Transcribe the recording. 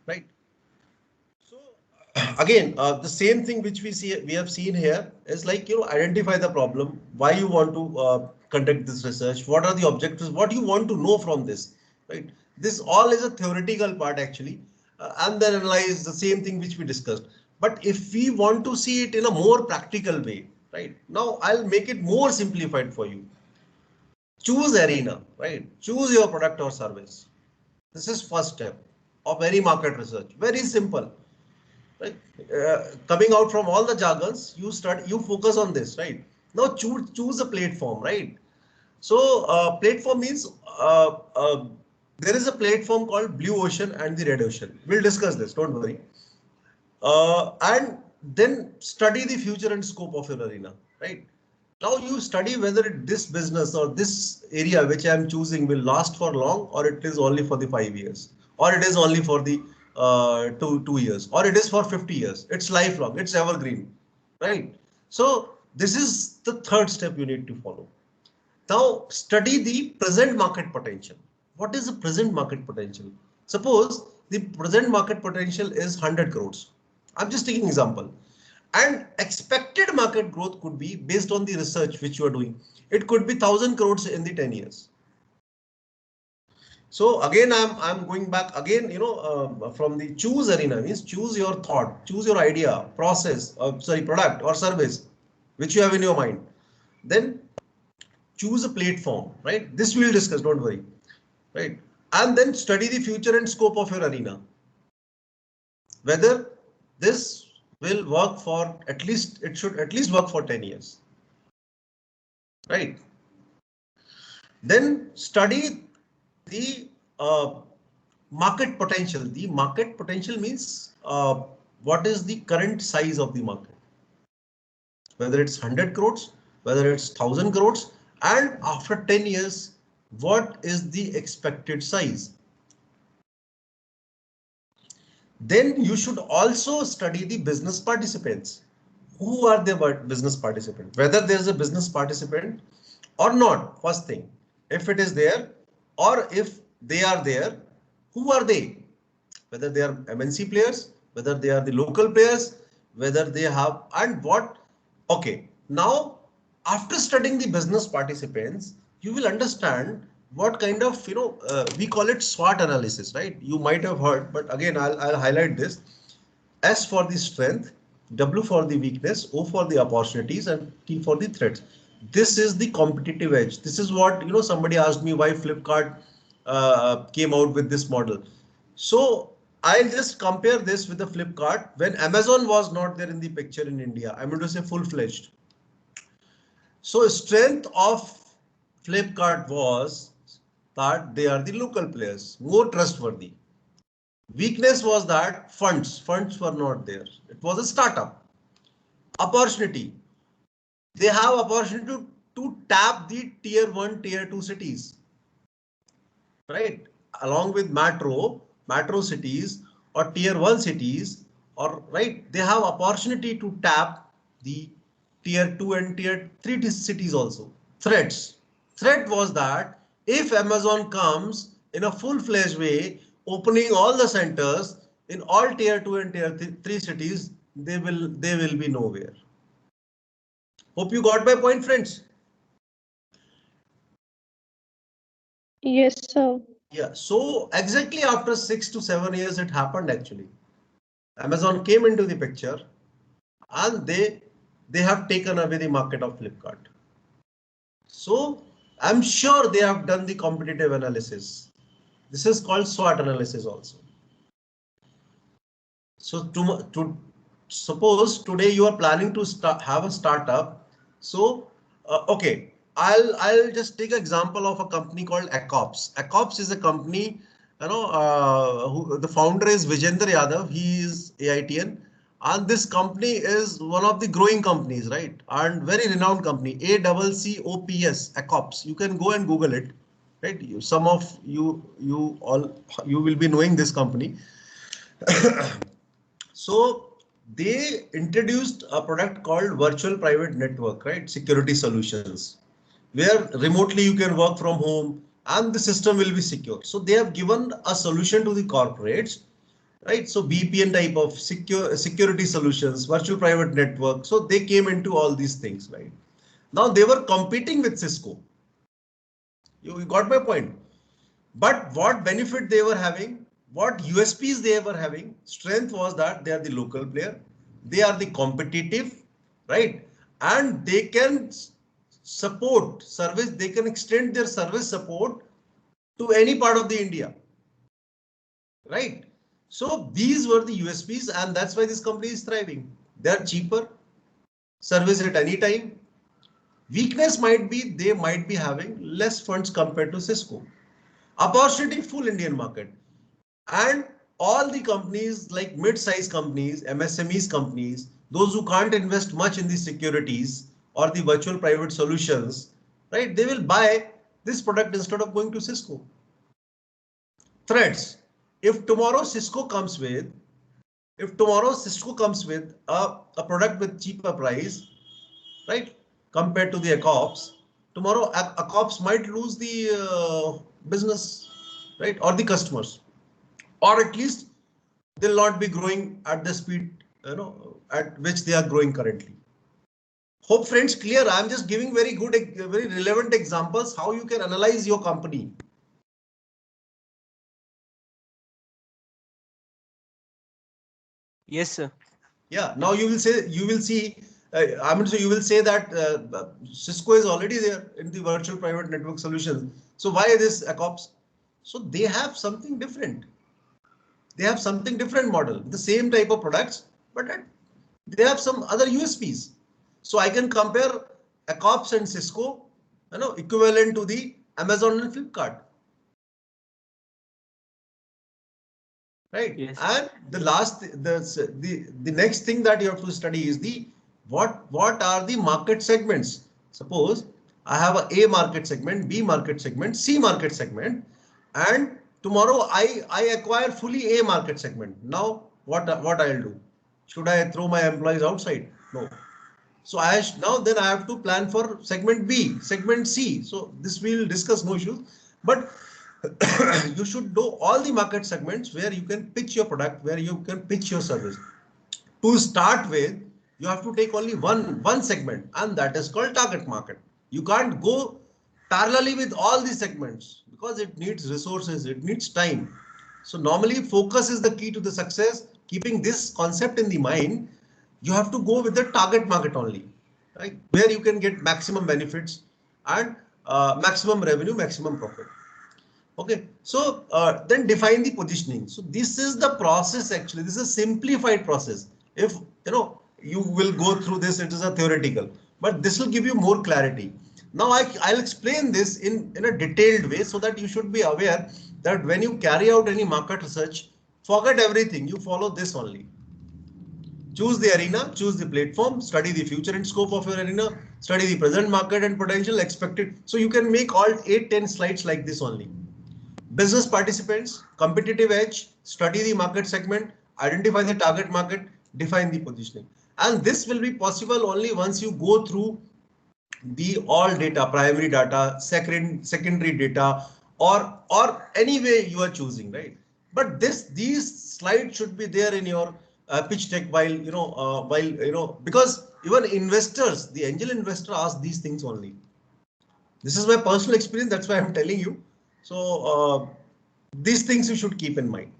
right? So again, the same thing which we have seen here is like, identify the problem, why you want to conduct this research, what are the objectives, what you want to know from this, right? This all is a theoretical part actually, and then analyze the same thing which we discussed. But if we want to see it in a more practical way, right? Now I'll make it more simplified for you. Choose arena, right? Choose your product or service. This is first step of any market research. Very simple, right? Coming out from all the jargons, you focus on this, right? Now choose a platform, right? So platform means there is a platform called Blue Ocean and the Red Ocean. We'll discuss this, don't worry. And then study the future and scope of your arena, right? Now you study whether this business or this area which I am choosing will last for long, or it is only for the 5 years, or it is only for the 2 years, or it is for 50 years. It's lifelong, it's evergreen, right? So this is the third step you need to follow. Now study the present market potential. What is the present market potential? Suppose the present market potential is 100 crores. I'm just taking example. And expected market growth could be based on the research which you are doing. It could be 1,000 crores in the 10 years. So again, I'm going back again, from the choose arena means choose your thought, choose your idea, process, product or service, which you have in your mind. Then choose a platform, right? This we'll discuss, don't worry, right? And then study the future and scope of your arena. Whether this will work for it should at least work for 10 years, right? Then study the market potential. The market potential means what is the current size of the market, whether it's 100 crores, whether it's 1,000 crores, and after 10 years, what is the expected size. Then you should also study the business participants. Who are the business participants? Whether there's a business participant or not, first thing. If it is there, or if they are there, who are they? Whether they are MNC players, whether they are the local players, whether they have, and what. Okay, now after studying the business participants, you will understand what kind of, we call it SWOT analysis, right? You might have heard, but again, I'll highlight this. S for the strength, W for the weakness, O for the opportunities, and T for the threats. This is the competitive edge. This is what, somebody asked me why Flipkart came out with this model. So I'll just compare this with the Flipkart when Amazon was not there in the picture in India. I'm going to say full-fledged. So strength of Flipkart was that they are the local players, more trustworthy. Weakness was that funds were not there. It was a startup. Opportunity. They have opportunity to tap the tier 1, tier 2 cities, right? Along with metro cities or tier 1 cities, or right, they have opportunity to tap the tier 2 and tier 3 cities also. Threats. Threat was that if Amazon comes in a full-fledged way, opening all the centers in all tier 2 and tier 3 cities, they will be nowhere. Hope you got my point, friends. Yes, sir. Yeah, so exactly after 6 to 7 years, it happened actually. Amazon came into the picture and they have taken away the market of Flipkart. So I'm sure they have done the competitive analysis. This is called SWOT analysis also. So to suppose today you are planning to have a startup. So okay, I'll just take an example of a company called Acops. Acops is a company, who the founder is Vijender Yadav. He is AITN, and this company is one of the growing companies, right? And very renowned company, ACCOPS, Acops. You can go and Google it, right? Some of you will be knowing this company. So they introduced a product called virtual private network, right? Security solutions, where remotely you can work from home and the system will be secure. So they have given a solution to the corporates right? So BPN type of security solutions, virtual private network. So they came into all these things, right? Now they were competing with Cisco. You got my point. But what benefit they were having, what USPs they were having, strength was that they are the local player, they are the competitive, right? And they can support service, they can extend their service support to any part of the India, right? So these were the USPs, and that's why this company is thriving. They are cheaper, service at any time. Weakness might be they might be having less funds compared to Cisco. Opportunity full Indian market. And all the companies like mid-sized companies, MSMEs companies, those who can't invest much in the securities or the virtual private solutions, right? They will buy this product instead of going to Cisco. Threats. If tomorrow Cisco comes with, a product with cheaper price, right? Compared to the ACOPS, tomorrow ACOPS might lose the business, right? Or the customers, or at least they'll not be growing at the speed, at which they are growing currently. Hope friends clear. I'm just giving very good, very relevant examples how you can analyze your company. Yes, sir. Yeah. Now you will see. So you will say that Cisco is already there in the virtual private network solutions. So why this ACOPS? So they have something different. They have something different model, the same type of products, but they have some other USPs. So I can compare ACOPS and Cisco, equivalent to the Amazon and Flipkart. Right. Yes. And the next thing that you have to study is the what are the market segments. Suppose I have a market segment, B market segment, C market segment, and tomorrow I acquire fully A market segment. Now what I'll do? Should I throw my employees outside? No. So now then I have to plan for segment B, segment C. So this we'll discuss, no issues. But you should know all the market segments where you can pitch your product, where you can pitch your service. To start with, you have to take only one segment, and that is called target market. You can't go parallelly with all these segments because it needs resources, it needs time. So normally focus is the key to the success. Keeping this concept in the mind, you have to go with the target market only, right? Where you can get maximum benefits and maximum revenue, maximum profit. Okay, so then define the positioning. So this is the process actually. This is a simplified process. If you will go through this, it is a theoretical, but this will give you more clarity. Now I'll explain this in a detailed way so that you should be aware that when you carry out any market research, forget everything. You follow this only. Choose the arena, choose the platform, study the future and scope of your arena, study the present market and potential expected. So you can make all 8-10 slides like this only. Business participants, competitive edge, study the market segment, identify the target market, define the positioning. And this will be possible only once you go through the all data, primary data, secondary data, or any way you are choosing, right? But these slides should be there in your pitch deck because even investors, the angel investor ask these things only. This is my personal experience. That's why I'm telling you. So these things you should keep in mind.